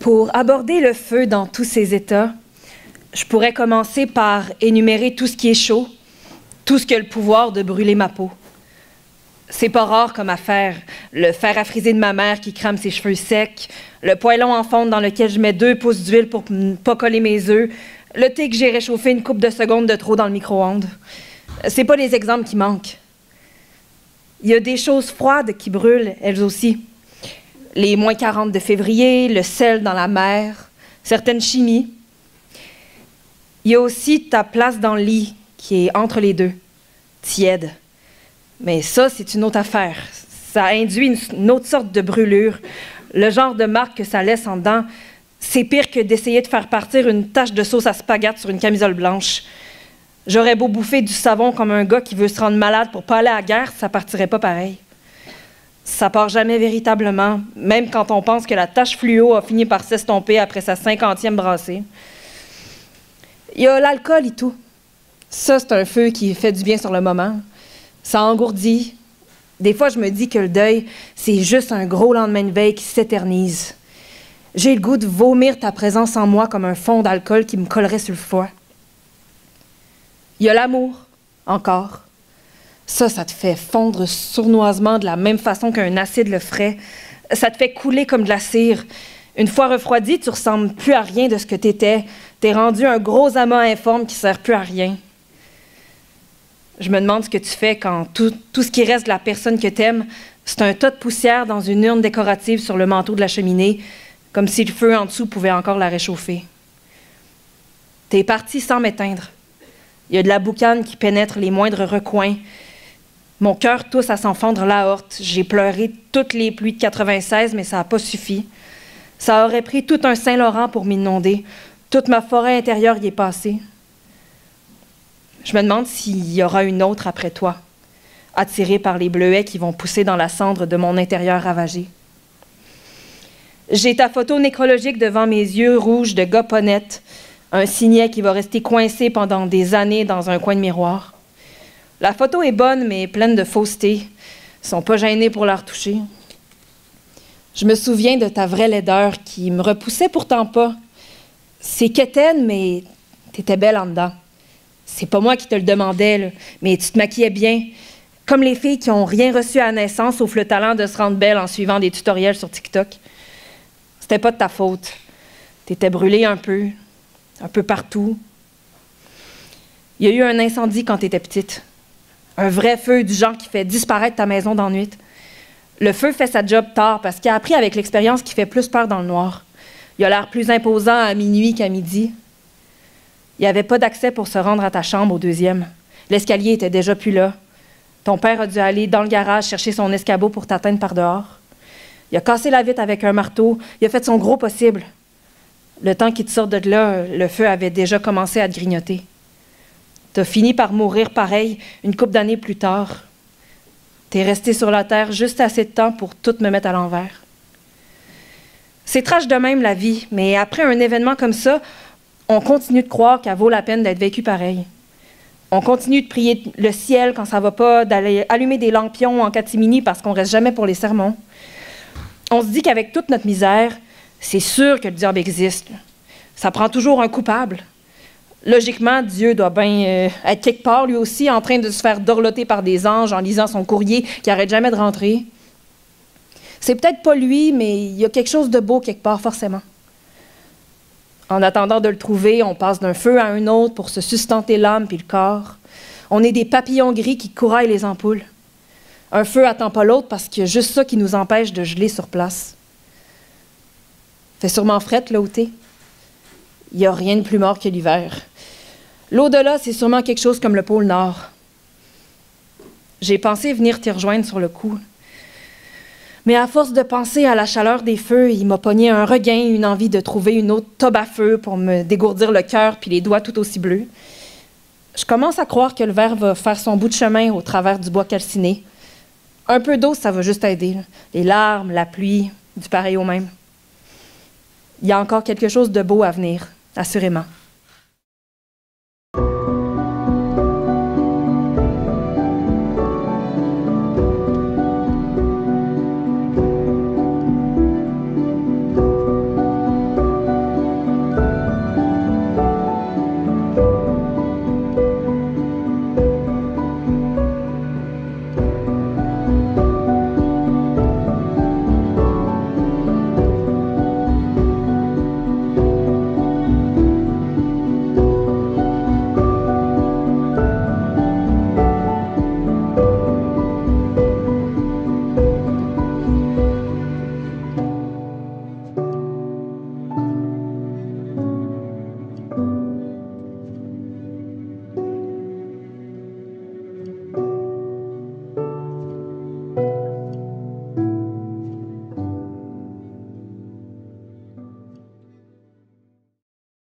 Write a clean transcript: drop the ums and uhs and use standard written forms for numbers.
Pour aborder le feu dans tous ses états, je pourrais commencer par énumérer tout ce qui est chaud, tout ce qui a le pouvoir de brûler ma peau. C'est pas rare comme affaire, le fer à friser de ma mère qui crame ses cheveux secs, le poêlon en fonte dans lequel je mets 2 pouces d'huile pour ne pas coller mes œufs, le thé que j'ai réchauffé une couple de secondes de trop dans le micro-ondes. C'est pas les exemples qui manquent. Il y a des choses froides qui brûlent, elles aussi. Les moins 40 de février, le sel dans la mer, certaines chimies. Il y a aussi ta place dans le lit, qui est entre les deux, tiède. Mais ça, c'est une autre affaire. Ça induit une autre sorte de brûlure. Le genre de marque que ça laisse en dedans, c'est pire que d'essayer de faire partir une tache de sauce à spaghetti sur une camisole blanche. J'aurais beau bouffer du savon comme un gars qui veut se rendre malade pour pas aller à la guerre, ça partirait pas pareil. Ça part jamais véritablement, même quand on pense que la tache fluo a fini par s'estomper après sa 50e brassée. Il y a l'alcool et tout. Ça, c'est un feu qui fait du bien sur le moment. Ça engourdit. Des fois, je me dis que le deuil, c'est juste un gros lendemain de veille qui s'éternise. J'ai le goût de vomir ta présence en moi comme un fond d'alcool qui me collerait sur le foie. Il y a l'amour, encore. Ça te fait fondre sournoisement de la même façon qu'un acide le ferait. Ça te fait couler comme de la cire. Une fois refroidi, tu ressembles plus à rien de ce que t'étais. T'es rendu un gros amas informe qui sert plus à rien. Je me demande ce que tu fais quand tout ce qui reste de la personne que t'aimes, c'est un tas de poussière dans une urne décorative sur le manteau de la cheminée, comme si le feu en dessous pouvait encore la réchauffer. T'es parti sans m'éteindre. Il y a de la boucane qui pénètre les moindres recoins. Mon cœur tousse à s'en fendre l'aorte. J'ai pleuré toutes les pluies de 96, mais ça n'a pas suffi. Ça aurait pris tout un Saint-Laurent pour m'inonder. Toute ma forêt intérieure y est passée. Je me demande s'il y aura une autre après toi, attirée par les bleuets qui vont pousser dans la cendre de mon intérieur ravagé. J'ai ta photo nécrologique devant mes yeux rouges de gars pas net, un signet qui va rester coincé pendant des années dans un coin de miroir. La photo est bonne, mais pleine de fausseté. Ils sont pas gênés pour la retoucher. Je me souviens de ta vraie laideur qui me repoussait pourtant pas. C'est quétaine, mais t'étais belle en dedans. C'est pas moi qui te le demandais, là, mais tu te maquillais bien. Comme les filles qui n'ont rien reçu à la naissance, sauf le talent de se rendre belle en suivant des tutoriels sur TikTok. C'était pas de ta faute. T'étais brûlée un peu partout. Il y a eu un incendie quand t'étais petite. Un vrai feu du genre qui fait disparaître ta maison dans la nuit. Le feu fait sa job tard parce qu'il a appris avec l'expérience qu'il fait plus peur dans le noir. Il a l'air plus imposant à minuit qu'à midi. Il n'y avait pas d'accès pour se rendre à ta chambre au 2e. L'escalier était déjà plus là. Ton père a dû aller dans le garage chercher son escabeau pour t'atteindre par dehors. Il a cassé la vitre avec un marteau. Il a fait son gros possible. Le temps qu'il te sorte de là, le feu avait déjà commencé à te grignoter. T'as fini par mourir pareil une couple d'années plus tard. T'es resté sur la terre juste assez de temps pour tout me mettre à l'envers. C'est trash de même la vie, mais après un événement comme ça, on continue de croire qu'elle vaut la peine d'être vécue pareil. On continue de prier le ciel quand ça va pas, d'aller allumer des lampions en catimini parce qu'on reste jamais pour les sermons. On se dit qu'avec toute notre misère, c'est sûr que le diable existe. Ça prend toujours un coupable. Logiquement, Dieu doit bien être quelque part, lui aussi, en train de se faire dorloter par des anges en lisant son courrier qui n'arrête jamais de rentrer. C'est peut-être pas lui, mais il y a quelque chose de beau quelque part, forcément. En attendant de le trouver, on passe d'un feu à un autre pour se sustenter l'âme puis le corps. On est des papillons gris qui couraillent les ampoules. Un feu attend pas l'autre parce qu'il y a juste ça qui nous empêche de geler sur place. Fait sûrement frette, là où t'es. Il n'y a rien de plus mort que l'hiver. L'au-delà, c'est sûrement quelque chose comme le pôle Nord. J'ai pensé venir t'y rejoindre sur le coup. Mais à force de penser à la chaleur des feux, il m'a pogné un regain, une envie de trouver une autre tobe à feu pour me dégourdir le cœur puis les doigts tout aussi bleus. Je commence à croire que le verre va faire son bout de chemin au travers du bois calciné. Un peu d'eau, ça va juste aider. Là. Les larmes, la pluie, du pareil au même. Il y a encore quelque chose de beau à venir, assurément.